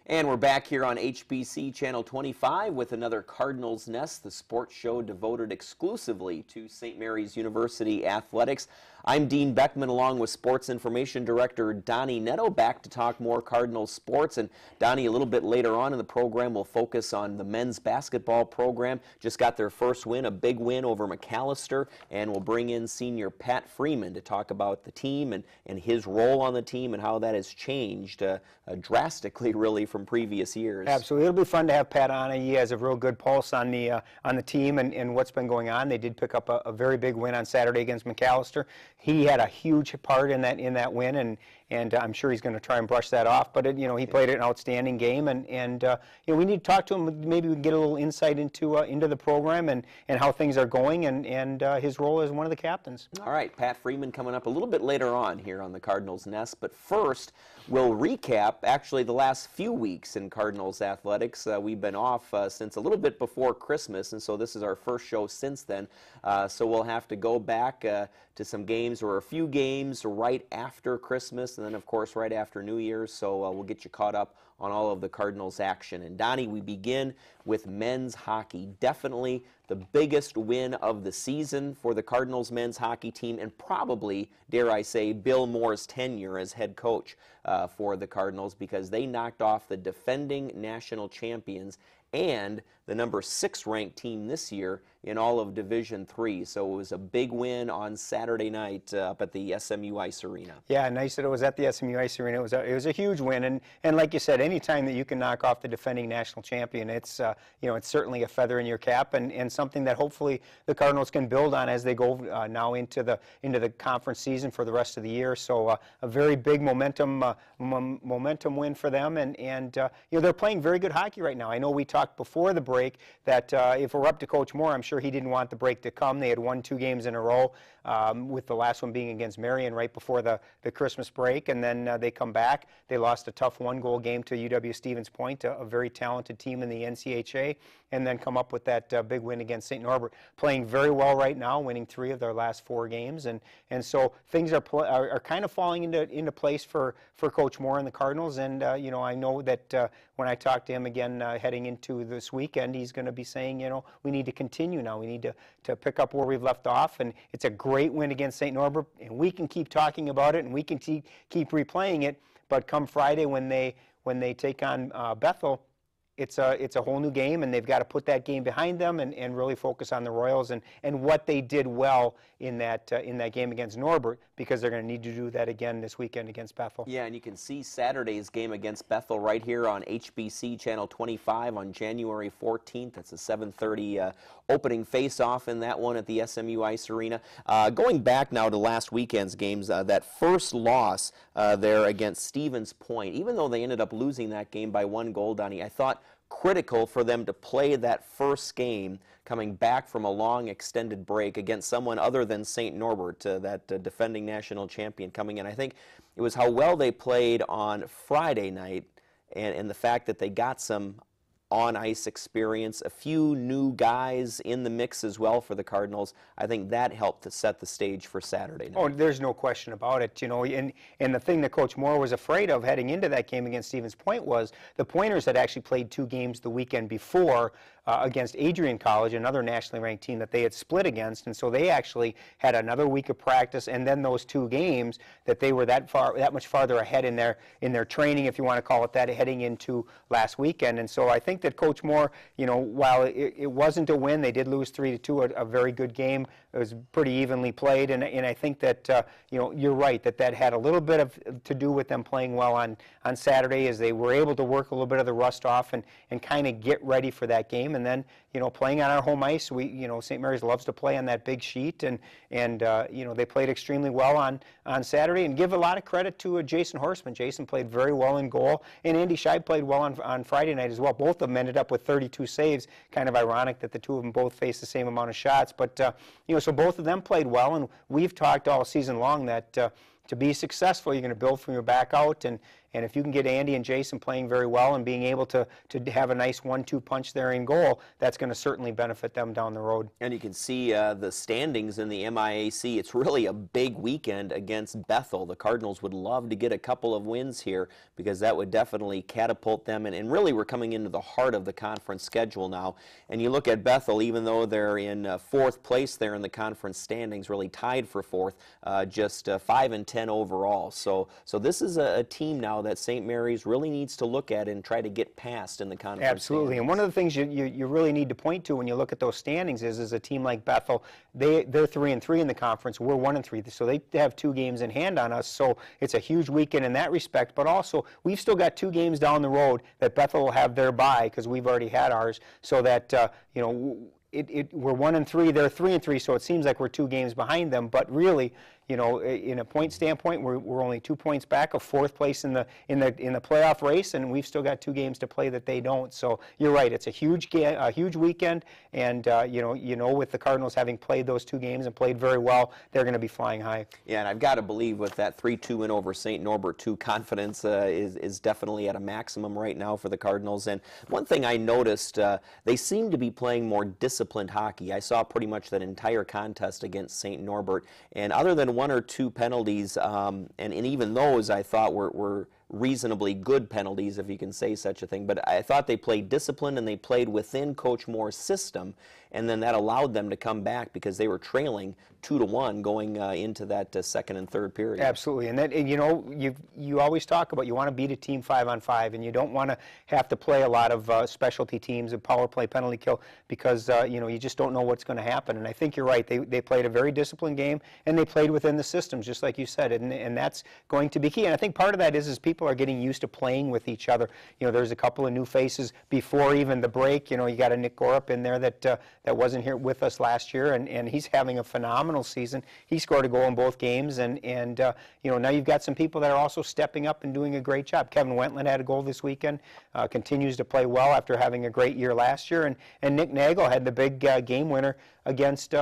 And we're back here on HBC Channel 25 with another Cardinals Nest, the sports show devoted exclusively to St. Mary's University athletics. I'm Dean Beckman along with Sports Information Director Donny Nadeau, back to talk more Cardinals sports. And Donny, a little bit later on in the program, we'll focus on the men's basketball program. Just got their first win, a big win over McAllister, and we'll bring in senior Pat Freeman to talk about the team and his role on the team and how that has changed drastically, really, from previous years. Absolutely. It'll be fun to have Pat on. He has a real good pulse on the team and what's been going on. They did pick up a very big win on Saturday against McAllister. He had a huge part in that win, and I'm sure he's going to try and brush that off. But he played an outstanding game, and we need to talk to him. Maybe we can get a little insight into the program and how things are going and his role as one of the captains. All right, Pat Freeman coming up a little bit later on here on the Cardinals Nest. But first, we'll recap actually the last few weeks in Cardinals athletics. We've been off since a little bit before Christmas, and so this is our first show since then. So we'll have to go back to some games, or a few games right after Christmas, and then of course right after New Year's. So we'll get you caught up on all of the Cardinals action. And Donnie, we begin with men's hockey. Definitely the biggest win of the season for the Cardinals men's hockey team, and probably, dare I say, Bill Moore's tenure as head coach for the Cardinals, because they knocked off the defending national champions and the number 6 ranked team this year in all of Division III. So it was a big win on Saturday night up at the SMU Ice Arena. Yeah, nice that it was at the SMU Ice Arena. It was a huge win, and like you said, any time that you can knock off the defending national champion, it's it's certainly a feather in your cap, and something that hopefully the Cardinals can build on as they go now into the conference season for the rest of the year. So a very big momentum win for them, and they're playing very good hockey right now. I know we talked before the break that if we're up to Coach Moore, I'm sure he didn't want the break to come. They had won 2 games in a row, with the last one being against Marion right before the Christmas break, and then they come back. They lost a tough 1-goal game to UW-Stevens Point, a very talented team in the NCHA, and then come up with that big win against St. Norbert. Playing very well right now, winning 3 of their last 4 games, and so things are kind of falling into place for Coach Moore and the Cardinals. And I know that when I talk to him again heading into this weekend, he's going to be saying, we need to continue now. We need to pick up where we've left off, and it's a great win against St. Norbert, and we can keep talking about it, and we can keep replaying it. But come Friday when they take on Bethel, it's a whole new game, and they've got to put that game behind them and really focus on the Royals and what they did well in that game against Norbert, because they're going to need to do that again this weekend against Bethel. Yeah, and you can see Saturday's game against Bethel right here on HBC Channel 25 on January 14th. That's a 7:30 opening face-off in that one at the SMU Ice Arena. Going back now to last weekend's games, that first loss there against Stevens Point, even though they ended up losing that game by 1 goal, Donnie, I thought critical for them to play that first game coming back from a long extended break against someone other than St. Norbert, that defending national champion coming in. I think it was how well they played on Friday night and the fact that they got some on-ice experience, a few new guys in the mix as well for the Cardinals. I think that helped to set the stage for Saturday night. Oh, there's no question about it. And the thing that Coach Moore was afraid of heading into that game against Stevens Point was the Pointers had actually played 2 games the weekend before against Adrian College, another nationally ranked team that they had split against, and so they actually had another week of practice, and then those 2 games that they were that much farther ahead in their training, if you want to call it that, heading into last weekend. And so I think that Coach Moore, while it wasn't a win, they did lose 3-2, a very good game. It was pretty evenly played, and I think that you're right that had a little bit to do with them playing well on Saturday, as they were able to work a little bit of the rust off and kind of get ready for that game. And then playing on our home ice, St. Mary's loves to play on that big sheet, and they played extremely well on Saturday. And give a lot of credit to Jason Horstman. Jason played very well in goal, and Andy Scheib played well on Friday night as well. Both of them ended up with 32 saves. Kind of ironic that the 2 of them both faced the same amount of shots, but so both of them played well. And we've talked all season long that to be successful, you're going to build from your back out, and if you can get Andy and Jason playing very well and being able to have a nice 1-2 punch there in goal, that's going to certainly benefit them down the road. And you can see the standings in the MIAC. It's really a big weekend against Bethel. The Cardinals would love to get a couple of wins here because that would definitely catapult them. And really, we're coming into the heart of the conference schedule now. And you look at Bethel, even though they're in fourth place there in the conference standings, really tied for fourth, just 5-10 overall. So this is a team now that St. Mary's really needs to look at and try to get past in the conference. Absolutely, standings. and one of the things you really need to point to when you look at those standings is a team like Bethel, they're 3-3 in the conference, we're 1-3, so they have 2 games in hand on us, so it's a huge weekend in that respect, but also we've still got 2 games down the road that Bethel will have their bye because we've already had ours, so that, you know, we're 1-3, they're 3-3, so it seems like we're 2 games behind them, but really, you know, in a point standpoint, we're only 2 points back of fourth place in the playoff race, and we've still got 2 games to play that they don't. So you're right; it's a huge weekend, and you know, with the Cardinals having played those 2 games and played very well, they're going to be flying high. Yeah, and I've got to believe with that 3-2 win over St. Norbert, too, confidence is definitely at a maximum right now for the Cardinals. And one thing I noticed, they seem to be playing more disciplined hockey. I saw pretty much that entire contest against St. Norbert, and other than 1 or 2 penalties, and even those I thought were reasonably good penalties, if you can say such a thing. But I thought they played disciplined and they played within Coach Moore's system, and then that allowed them to come back because they were trailing 2-1 going into that second and third period. Absolutely, and that, you know, you always talk about you want to beat a team 5-on-5, and you don't want to have to play a lot of specialty teams and power play, penalty kill, because you know, you just don't know what's going to happen. And I think you're right. They played a very disciplined game, and they played within the systems, just like you said, and that's going to be key. And I think part of that is people are getting used to playing with each other. You know, there's a couple of new faces before even the break. You know, you got a Nick Gorup in there that wasn't here with us last year, and he's having a phenomenal season. He scored a goal in both games, and you know, now you've got some people that are also stepping up and doing a great job. Kevin Wentland had a goal this weekend, continues to play well after having a great year last year, and Nick Nagel had the big game winner against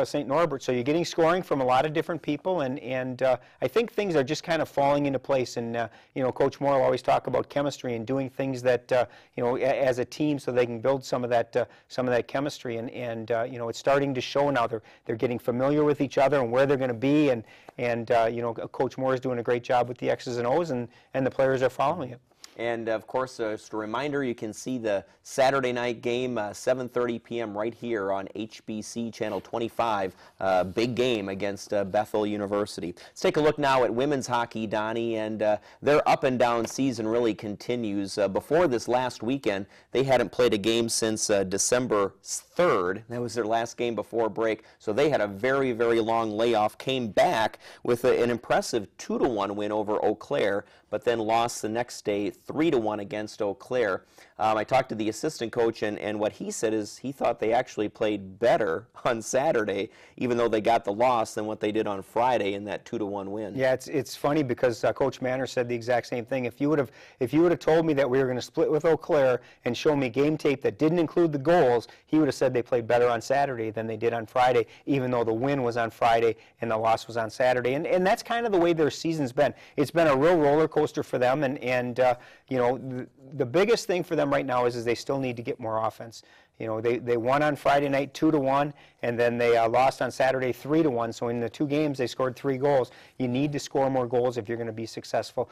St. Norbert. So you're getting scoring from a lot of different people, and I think things are just kind of falling into place. And you know, Coach Moore will always talk about chemistry and doing things that you know, as a team, so they can build some of that chemistry. And you know, it's starting to show now. They're getting familiar with each other and where they're going to be. And you know, Coach Moore is doing a great job with the X's and O's, and the players are following it. And, of course, just a reminder, you can see the Saturday night game, 7:30 p.m. right here on HBC Channel 25. Big game against Bethel University. Let's take a look now at women's hockey, Donnie, and their up-and-down season really continues. Before this last weekend, they hadn't played a game since December 3rd. That was their last game before break, so they had a very, very long layoff, came back with an impressive 2-1 win over Eau Claire, but then lost the next day 3-1 against Eau Claire. I talked to the assistant coach, and what he said is he thought they actually played better on Saturday, even though they got the loss, than what they did on Friday in that 2-1 win. Yeah, it's funny because Coach Manor said the exact same thing. If you would have told me that we were going to split with Eau Claire and show me game tape that didn't include the goals, he would have said they played better on Saturday than they did on Friday, even though the win was on Friday and the loss was on Saturday. And that's kind of the way their season's been. It's been a real roller coaster for them, and you know, the biggest thing for them right now is they still need to get more offense. You know, they won on Friday night 2-1, and then they lost on Saturday 3-1. So in the 2 games, they scored 3 goals. You need to score more goals if you're going to be successful.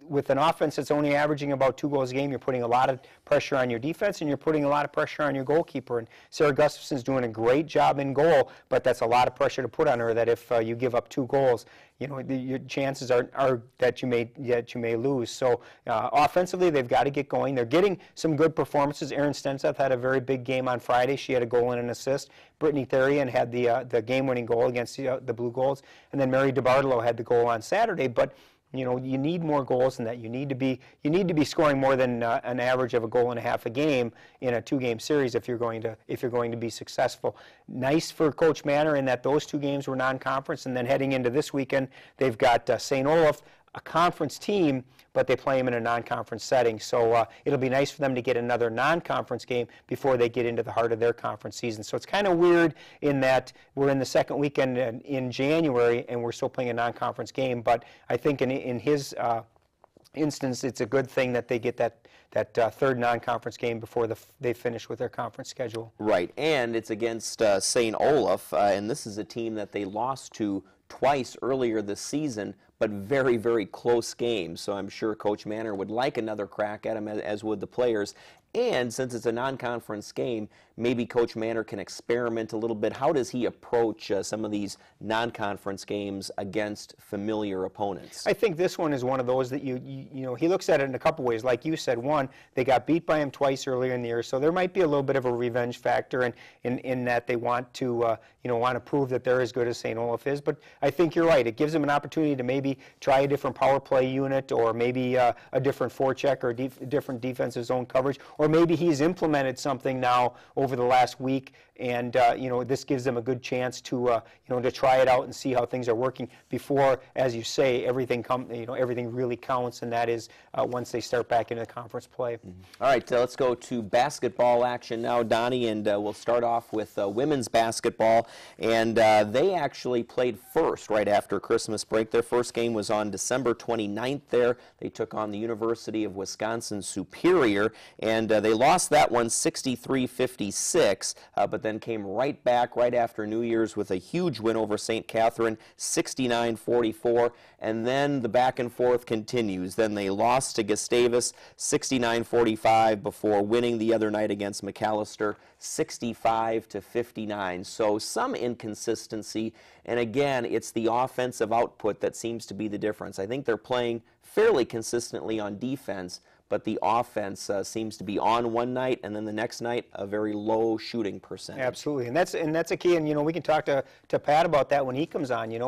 With an offense that's only averaging about 2 goals a game, you're putting a lot of pressure on your defense, and you're putting a lot of pressure on your goalkeeper. And Sarah Gustafson's doing a great job in goal, but that's a lot of pressure to put on her, that if you give up 2 goals, you know, your chances are that you may lose. So offensively, they've got to get going. They're getting some good performances. Erin Stenseth had a very big game on Friday. She had a goal and an assist. Brittany Therian had the game-winning goal against the Blue Goals, and then Mary DeBartolo had the goal on Saturday. But you know, you need more goals than that. You need to be scoring more than an average of a goal and a half a game in a 2-game series if you're going to be successful. Nice for Coach Manor in that those 2 games were non-conference, and then heading into this weekend, they've got St. Olaf a conference team, but they play them in a non-conference setting. So it'll be nice for them to get another non-conference game before they get into the heart of their conference season. So it's kind of weird in that we're in the second weekend in January and we're still playing a non-conference game. But I think in his instance, it's a good thing that they get that third non-conference game before they finish with their conference schedule. Right, and it's against St. Olaf, and this is a team that they lost to twice earlier this season, but very, very close games. So I'm sure Coach Manor would like another crack at him, as would the players. And since it's a non-conference game, maybe Coach Manor can experiment a little bit. How does he approach some of these non-conference games against familiar opponents? I think this one is one of those that you know, he looks at it in a couple ways. Like you said, one, they got beat by him twice earlier in the year, so there might be a little bit of a revenge factor in that they want to want to prove that they're as good as St. Olaf is. But I think you're right. It gives them an opportunity to maybe try a different power play unit, or maybe a different forecheck, or different defensive zone coverage, or maybe he's implemented something now over the last week, and this gives them a good chance to to try it out and see how things are working before, as you say, everything really counts, and that is once they start back into the conference play. All right, let's go to basketball action now, Donnie, and we'll start off with women's basketball. And they actually played first right after Christmas break. Their first game was on December 29th there. They took on the University of Wisconsin Superior, and they lost that one 63-56, but then came right back right after New Year's with a huge win over St. Catherine, 69-44, and then the back and forth continues. Then they lost to Gustavus 69-45 before winning the other night against McAllister 65-59. So some inconsistency, and again, it's the offensive output that seems to be the difference. I think they're playing fairly consistently on defense, but the offense seems to be on one night, and then the next night a very low shooting percentage. Absolutely, and that's a key. And we can talk to Pat about that when he comes on. You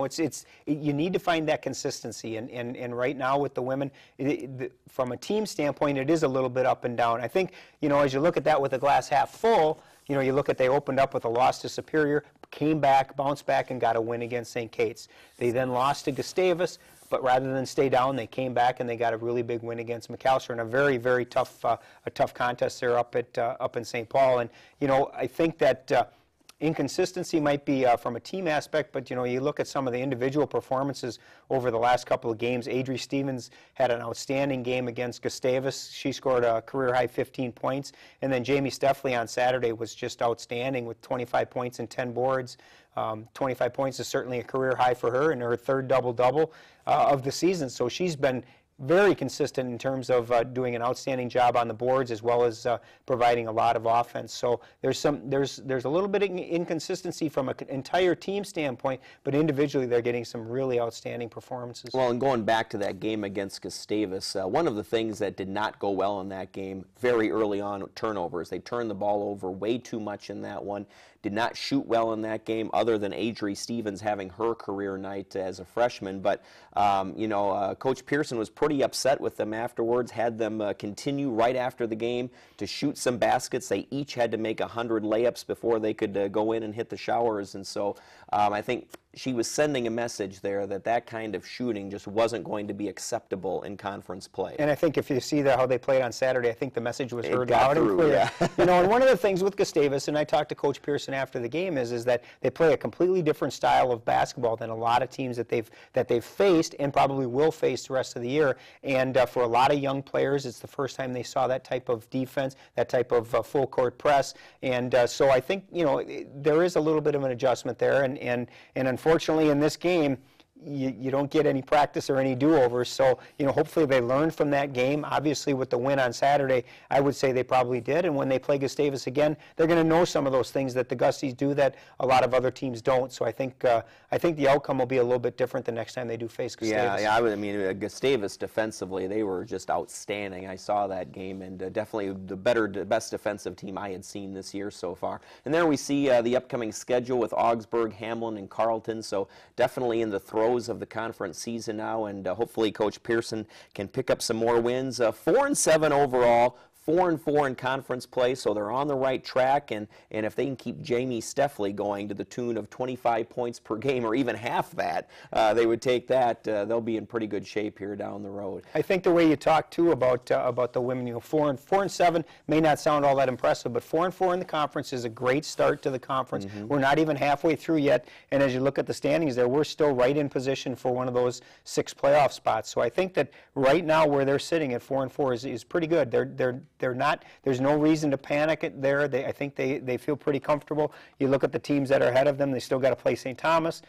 need to find that consistency, and right now with the women, from a team standpoint, it is a little bit up and down. I think as you look at that with the glass half full, you look at they opened up with a loss to Superior, came back, bounced back, and got a win against St. Kate's. They then lost to Gustavus, but rather than stay down, they came back and they got a really big win against McAllister in a very, very tough contest there up in St. Paul. And I think that inconsistency might be from a team aspect, but you look at some of the individual performances over the last couple of games. Adri Stevens had an outstanding game against Gustavus. She scored a career-high 15 points. And then Jamie Steffley on Saturday was just outstanding with 25 points and 10 boards. 25 points is certainly a career high for her, and her third double-double of the season. So she's been very consistent in terms of doing an outstanding job on the boards, as well as providing a lot of offense. So there's a little bit of inconsistency from an entire team standpoint, but individually they're getting some really outstanding performances. Well, and going back to that game against Gustavus, one of the things that did not go well in that game very early on, turnovers. They turned the ball over way too much in that one. Did not shoot well in that game, other than Adri Stevens having her career night as a freshman. But Coach Pearson was pretty upset with them afterwards, had them continue right after the game to shoot some baskets. They each had to make 100 layups before they could go in and hit the showers. And so I think she was sending a message there that kind of shooting just wasn't going to be acceptable in conference play. And I think if you see how they played on Saturday, I think the message was heard loud and clear. Yeah. And one of the things with Gustavus, and I talked to Coach Pearson after the game, is that they play a completely different style of basketball than a lot of teams that they've faced and probably will face the rest of the year. And for a lot of young players, it's the first time they saw that type of defense, that type of full court press. And so I think there is a little bit of an adjustment there. And unfortunately in this game, you don't get any practice or any do-overs. So, hopefully they learned from that game. Obviously, with the win on Saturday, I would say they probably did. And when they play Gustavus again, they're going to know some of those things that the Gusties do that a lot of other teams don't. So I think the outcome will be a little bit different the next time they do face Gustavus. Yeah. Gustavus defensively, they were just outstanding. I saw that game, and definitely the best defensive team I had seen this year so far. And there we see the upcoming schedule with Augsburg, Hamlin, and Carleton. So definitely in the throes of the conference season now, and hopefully Coach Pearson can pick up some more wins. 4-7 overall, 4-4 in conference play, so they're on the right track, and if they can keep Jamie Steffley going to the tune of 25 points per game, or even half that, they would take that. They'll be in pretty good shape here down the road. I think the way you talk too about the women, 4-7 may not sound all that impressive, but 4-4 in the conference is a great start to the conference. We're not even halfway through yet, and as you look at the standings there, we're still right in position for one of those 6 playoff spots. So I think that right now where they're sitting at 4-4 is pretty good. They're not. There's no reason to panic it there. I think they feel pretty comfortable. You look at the teams that are ahead of them. They still got to play St. Thomas.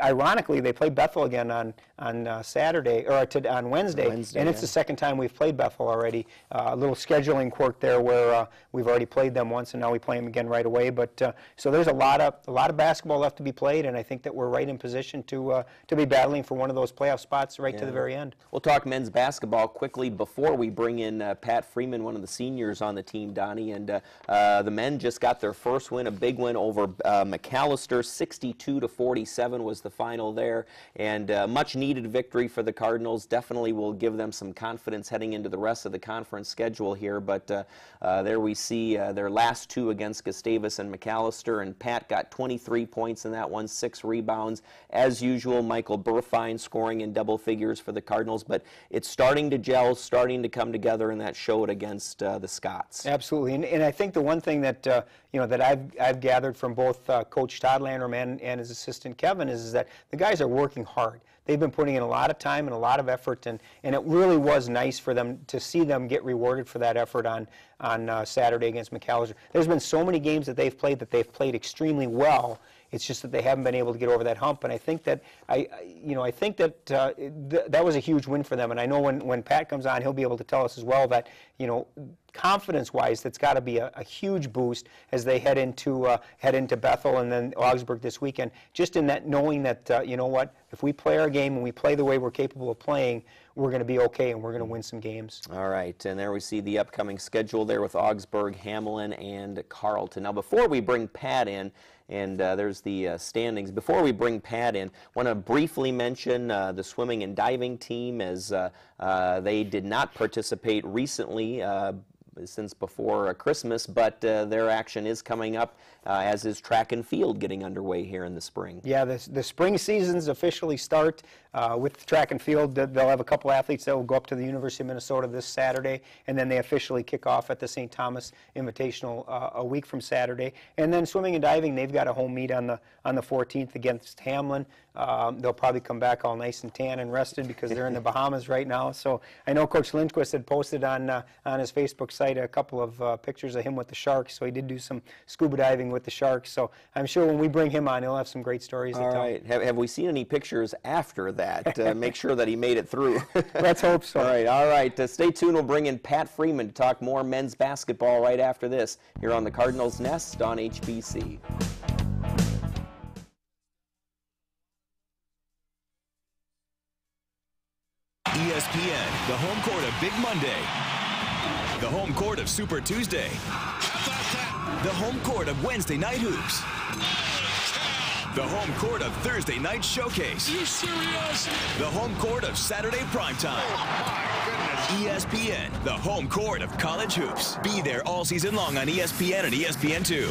Ironically, they play Bethel again on Saturday, or on Wednesday, and it's the second time we've played Bethel already. A little scheduling quirk there where we've already played them once, and now we play them again right away. But so there's a lot of basketball left to be played, and I think that we're right in position to be battling for one of those playoff spots right to the very end. We'll talk men's basketball quickly before we bring in Pat Freeman, one of the seniors on the team, Donnie. And the men just got their first win, a big win over McAllister, 62-47 was the final there, and much needed victory for the Cardinals. Definitely will give them some confidence heading into the rest of the conference schedule here. But there we see their last 2 against Gustavus and McAllister, and Pat got 23 points in that one, 6 rebounds. As usual, Michael Burfine scoring in double figures for the Cardinals, but it's starting to gel, starting to come together, and that showed against the Scots. Absolutely, and I think the one thing that that I've gathered from both Coach Todd Landerman and his assistant Kevin is that the guys are working hard. They've been putting in a lot of time and a lot of effort, and it really was nice for them to see them get rewarded for that effort on Saturday against McAllister. There's been so many games that they've played extremely well. It's just that they haven't been able to get over that hump, and I think that that was a huge win for them. And I know when Pat comes on, he'll be able to tell us as well that confidence-wise, that's got to be a huge boost as they head into Bethel and then Augsburg this weekend. Just in that knowing that you know what, if we play our game and we play the way we're capable of playing, we're going to be okay and we're going to win some games. All right, and there we see the upcoming schedule there with Augsburg, Hamelin, and Carleton. Now, before we bring Pat in, and there's the standings. Before we bring Pat in, I want to briefly mention the swimming and diving team, as they did not participate recently since before Christmas, but their action is coming up, as is track and field getting underway here in the spring. Yeah, the spring seasons officially start with track and field. They'll have a couple athletes that will go up to the University of Minnesota this Saturday, and then they officially kick off at the St. Thomas Invitational a week from Saturday. And then swimming and diving, they've got a home meet on the 14th against Hamelin. They'll probably come back all nice and tan and rested because they're in the Bahamas right now. So I know Coach Lindquist had posted on his Facebook site a couple of pictures of him with the sharks. So he did do some scuba diving with the sharks. So I'm sure when we bring him on, he'll have some great stories to tell. All right. Have we seen any pictures after that? Make sure that he made it through. Let's hope so. All right. Stay tuned. We'll bring in Pat Freeman to talk more men's basketball right after this here on the Cardinals Nest on HBC. ESPN, the home court of Big Monday, the home court of Super Tuesday, the home court of Wednesday Night Hoops, the home court of Thursday Night Showcase. Are you serious? The home court of Saturday Primetime. Oh, my goodness. ESPN, the home court of college hoops. Be there all season long on ESPN and ESPN2.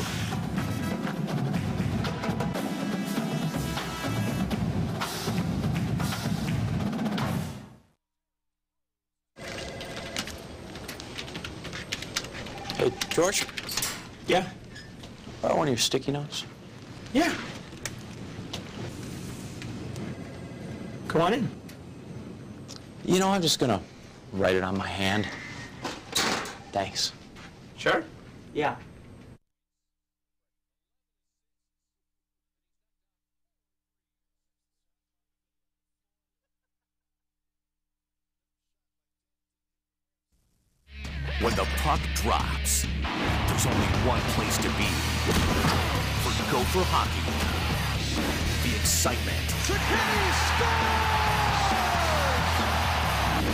Hey, George? Yeah? Borrow one of your sticky notes? Yeah. Come on in. You know, I'm just gonna write it on my hand. Thanks. Sure? Yeah. When the puck drops, there's only one place to be. For Gopher hockey, the excitement,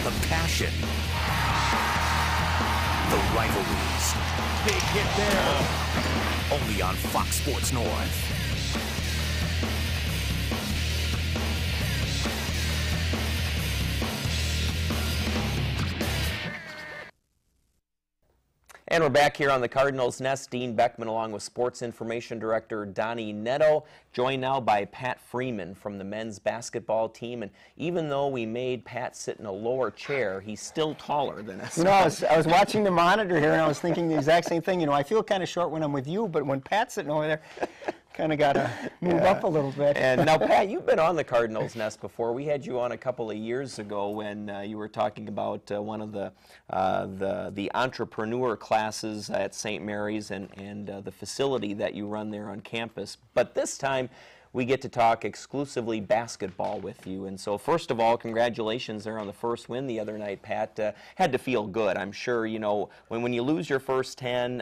the passion, the rivalries. Big hit there. Only on Fox Sports North. And we're back here on the Cardinals Nest. Dean Beckman along with Sports Information Director Donny Nadeau, joined now by Pat Freeman from the men's basketball team. And even though we made Pat sit in a lower chair, he's still taller than us. You know, I was watching the monitor here, and I was thinking the exact same thing. You know, I feel kind of short when I'm with you, but when Pat's sitting over there, kind of got to move up a little bit. And now, Pat, you've been on the Cardinals Nest before. We had you on a couple of years ago when you were talking about one of the entrepreneur classes at St. Mary's and the facility that you run there on campus. But this time, we get to talk exclusively basketball with you. And so, first of all, congratulations there on the first win the other night, Pat. Had to feel good. I'm sure, you know, when you lose your first 10,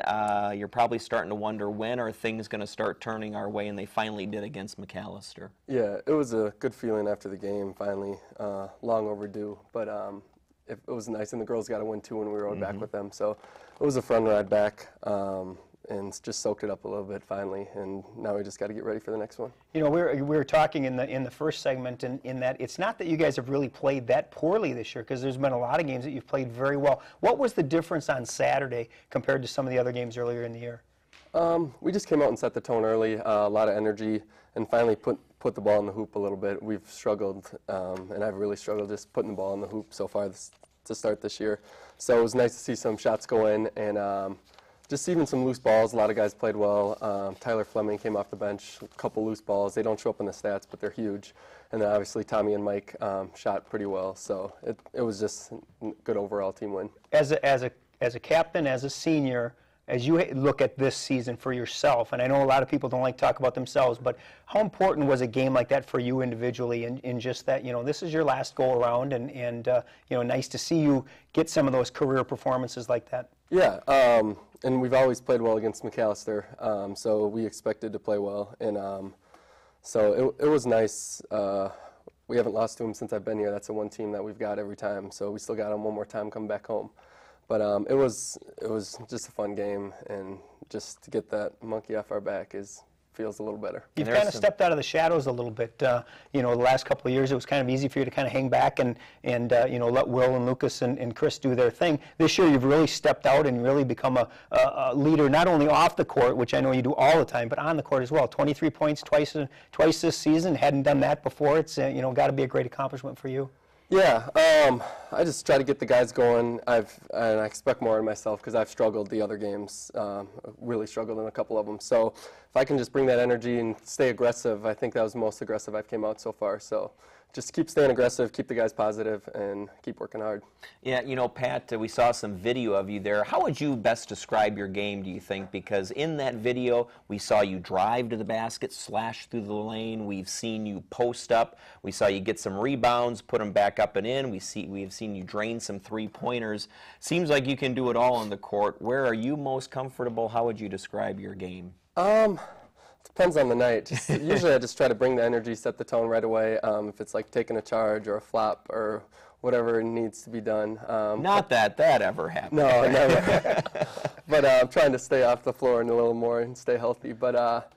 you're probably starting to wonder, when are things going to start turning our way, and they finally did against McAllister. Yeah, it was a good feeling after the game, finally. Long overdue, but it was nice, and the girls got a win, too, when we rode back with them. So it was a fun ride back. And just soaked it up a little bit finally, and now we just got to get ready for the next one. You know, we were talking in the first segment in that it's not that you guys have really played that poorly this year, because there's been a lot of games that you've played very well. What was the difference on Saturday compared to some of the other games earlier in the year? We just came out and set the tone early, a lot of energy, and finally put the ball in the hoop a little bit. We've struggled, and I've really struggled just putting the ball in the hoop so far to start this year. So it was nice to see some shots go in, and just even some loose balls. A lot of guys played well. Tyler Fleming came off the bench, a couple loose balls. They don't show up in the stats, but they're huge. And then obviously Tommy and Mike shot pretty well. So it was just a good overall team win. As a captain, as a senior, as you look at this season for yourself, and I know a lot of people don't like to talk about themselves, but how important was a game like that for you individually, in just that, you know, this is your last go around, and you know, nice to see you get some of those career performances like that? Yeah, and we've always played well against McAllister, so we expected to play well, and so it was nice. We haven't lost to them since I've been here. That's the one team that we've got every time, so we still got them one more time coming back home. But it was just a fun game, and just to get that monkey off our back feels a little better. You've kind of stepped out of the shadows a little bit. You know, the last couple of years it was kind of easy for you to kind of hang back and you know, let Will and Lucas and Chris do their thing. This year you've really stepped out and really become a leader, not only off the court, which I know you do all the time, but on the court as well. 23 points twice this season. Hadn't done that before. It's you know, got to be a great accomplishment for you. Yeah, I just try to get the guys going. And I expect more of myself because I've struggled the other games, really struggled in a couple of them. So if I can just bring that energy and stay aggressive, I think that was the most aggressive I've came out so far. So just keep staying aggressive, keep the guys positive, and keep working hard. Yeah, you know, Pat, we saw some video of you there. How would you best describe your game, do you think? Because in that video, we saw you drive to the basket, slash through the lane. We've seen you post up. We saw you get some rebounds, put them back up and in. We have seen you drain some three-pointers. Seems like you can do it all on the court. Where are you most comfortable? How would you describe your game? Depends on the night. Usually I just try to bring the energy, set the tone right away. If it's like taking a charge or a flop or whatever needs to be done. Not that ever happened. No, never. But I'm trying to stay off the floor a little more and stay healthy. But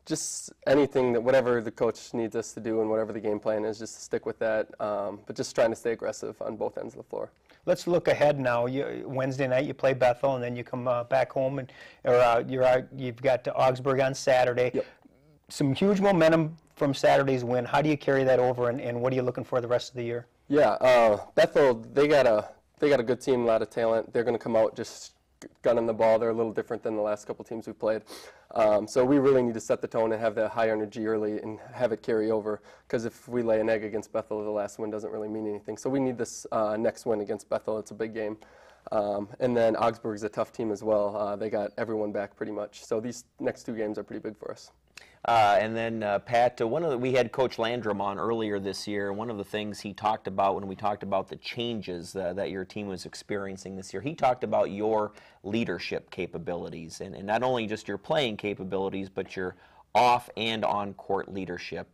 just anything, whatever the coach needs us to do and whatever the game plan is, just to stick with that. But just trying to stay aggressive on both ends of the floor. Let's look ahead now. Wednesday night you play Bethel, and then you come back home, and you've got Augsburg on Saturday. Yep. Some huge momentum from Saturday's win. How do you carry that over, and what are you looking for the rest of the year? Yeah, Bethel, they got a good team, a lot of talent. They're going to come out just gunning the ball. They're a little different than the last couple teams we've played. So we really need to set the tone and have that high energy early and have it carry over, because if we lay an egg against Bethel, the last win doesn't really mean anything. So we need this next win against Bethel. It's a big game. And then Augsburg's a tough team as well. They got everyone back pretty much. So these next two games are pretty big for us. And then, Pat, we had Coach Landrum on earlier this year. One of the things he talked about when we talked about the changes that your team was experiencing this year, he talked about your leadership capabilities, and not only just your playing capabilities, but your off and on court leadership.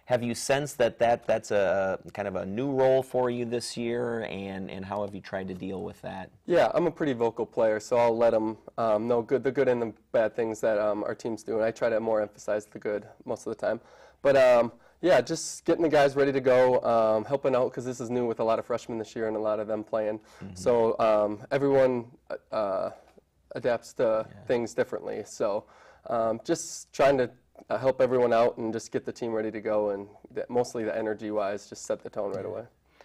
Have you sensed that's a kind of a new role for you this year, and how have you tried to deal with that? Yeah, I'm a pretty vocal player, so I'll let them know the good and the bad things that our team's doing. I try to more emphasize the good most of the time. But yeah, just getting the guys ready to go, helping out, because this is new with a lot of freshmen this year and a lot of them playing. Mm-hmm. So everyone, adapts to things differently. So just trying to help everyone out and just get the team ready to go, and mostly the energy-wise, just set the tone right away.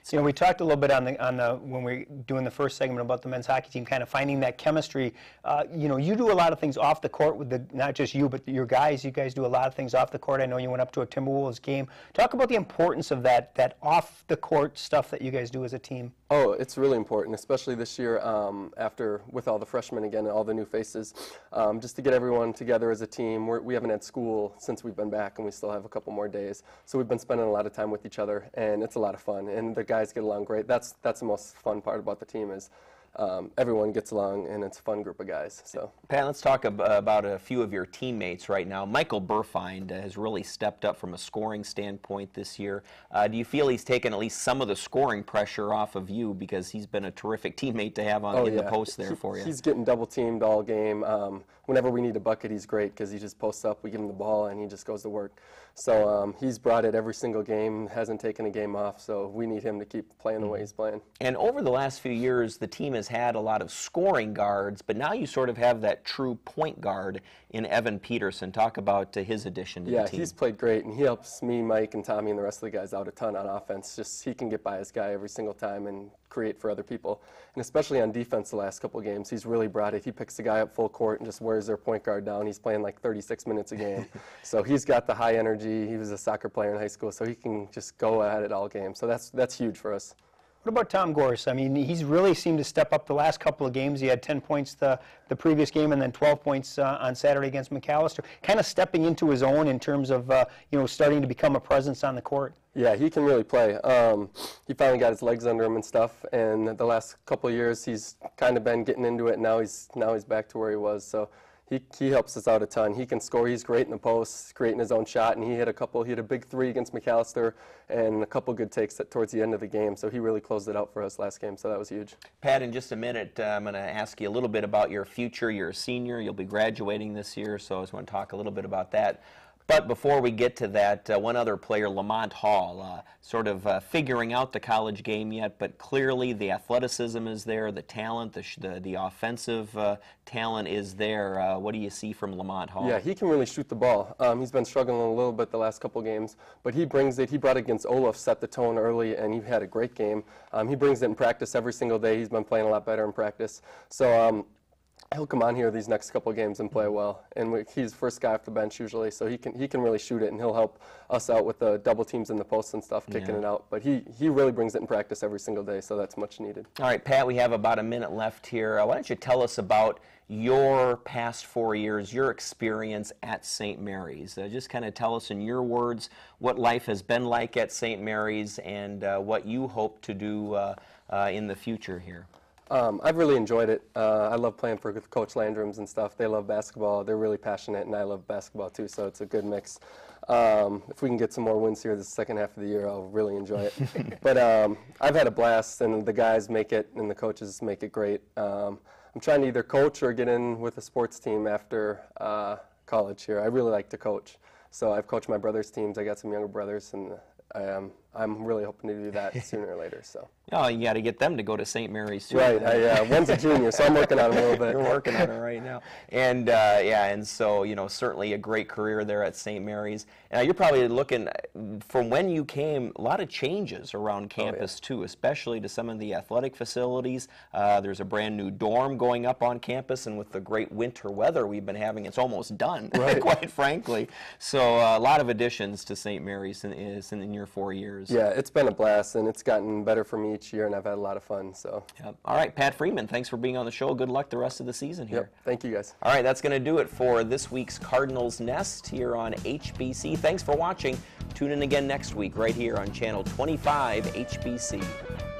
You know, we talked a little bit on the when we were doing the first segment about the men's hockey team, kind of finding that chemistry. You know, you do a lot of things off the court with not just you, but your guys. You guys do a lot of things off the court. I know you went up to a Timberwolves game. Talk about the importance of that off the court stuff that you guys do as a team. Oh, it's really important, especially this year with all the freshmen again and all the new faces, just to get everyone together as a team. We haven't had school since we've been back, and we still have a couple more days. So we've been spending a lot of time with each other, and it's a lot of fun. And the guys get along great. That's the most fun part about the team is everyone gets along, and it's a fun group of guys. So, Pat, let's talk about a few of your teammates right now. Michael Burfind has really stepped up from a scoring standpoint this year. Do you feel he's taken at least some of the scoring pressure off of you, because he's been a terrific teammate to have in the post there for you? He's getting double teamed all game. Whenever we need a bucket, he's great because he just posts up, we give him the ball, and he just goes to work. So he's brought it every single game, hasn't taken a game off, so we need him to keep playing the way he's playing. And over the last few years, the team has had a lot of scoring guards, but now you sort of have that true point guard in Evan Peterson. Talk about his addition to the team. Yeah, he's played great, and he helps me, Mike, and Tommy, and the rest of the guys out a ton on offense. Just he can get by his guy every single time and create for other people. And especially on defense the last couple of games, he's really brought it. He picks the guy up full court and just wears their point guard down. He's playing like 36 minutes a game. So he's got the high energy. He was a soccer player in high school, so he can just go at it all game. So that's huge for us. What about Tom Gorse? I mean, he's really seemed to step up the last couple of games. He had 10 points the previous game, and then 12 points on Saturday against McAllister. Kind of stepping into his own in terms of starting to become a presence on the court. Yeah, he can really play. He finally got his legs under him and stuff, and the last couple of years he's kind of been getting into it. And now he's back to where he was. So he helps us out a ton. He can score. He's great in the post, great in his own shot, and he hit a big three against McAllister and a couple good takes towards the end of the game. So he really closed it out for us last game. So that was huge. Pat, in just a minute, I'm going to ask you a little bit about your future. You're a senior. You'll be graduating this year, so I just want to talk a little bit about that. But before we get to that, one other player, Lamont Hall, sort of figuring out the college game yet, but clearly the athleticism is there, the talent, the offensive talent is there. What do you see from Lamont Hall? Yeah, he can really shoot the ball. He's been struggling a little bit the last couple games, but he brings it. He brought it against Olaf, set the tone early, and he had a great game. He brings it in practice every single day. He's been playing a lot better in practice. So he'll come on here these next couple of games and play well. And he's the first guy off the bench usually, so he can really shoot it, and he'll help us out with the double teams in the post and stuff, kicking it out. But he really brings it in practice every single day, so that's much needed. All right, Pat, we have about a minute left here. Why don't you tell us about your past 4 years, your experience at St. Mary's. Just kind of tell us in your words what life has been like at St. Mary's and what you hope to do in the future here. I've really enjoyed it. I love playing for Coach Landrums and stuff. They love basketball. They're really passionate, and I love basketball too, so it's a good mix. If we can get some more wins here the second half of the year, I'll really enjoy it. But I've had a blast, and the guys make it, and the coaches make it great. I'm trying to either coach or get in with a sports team after college here. I really like to coach. So I've coached my brother's teams. I got some younger brothers, and I'm really hoping to do that sooner or later. So. Oh, you got to get them to go to St. Mary's too. Right. One's a junior, so I'm working on it a little bit. You're working on it right now. And and so certainly a great career there at St. Mary's. You're probably looking from when you came, a lot of changes around campus too, especially to some of the athletic facilities. There's a brand new dorm going up on campus, and with the great winter weather we've been having, it's almost done, quite frankly. So a lot of additions to St. Mary's in your 4 years. Yeah, it's been a blast, and it's gotten better for me each year, and I've had a lot of fun. So. Yep. All right, Pat Freeman, thanks for being on the show. Good luck the rest of the season here. Yep. Thank you, guys. All right, that's going to do it for this week's Cardinals Nest here on HBC. Thanks for watching. Tune in again next week right here on Channel 25 HBC.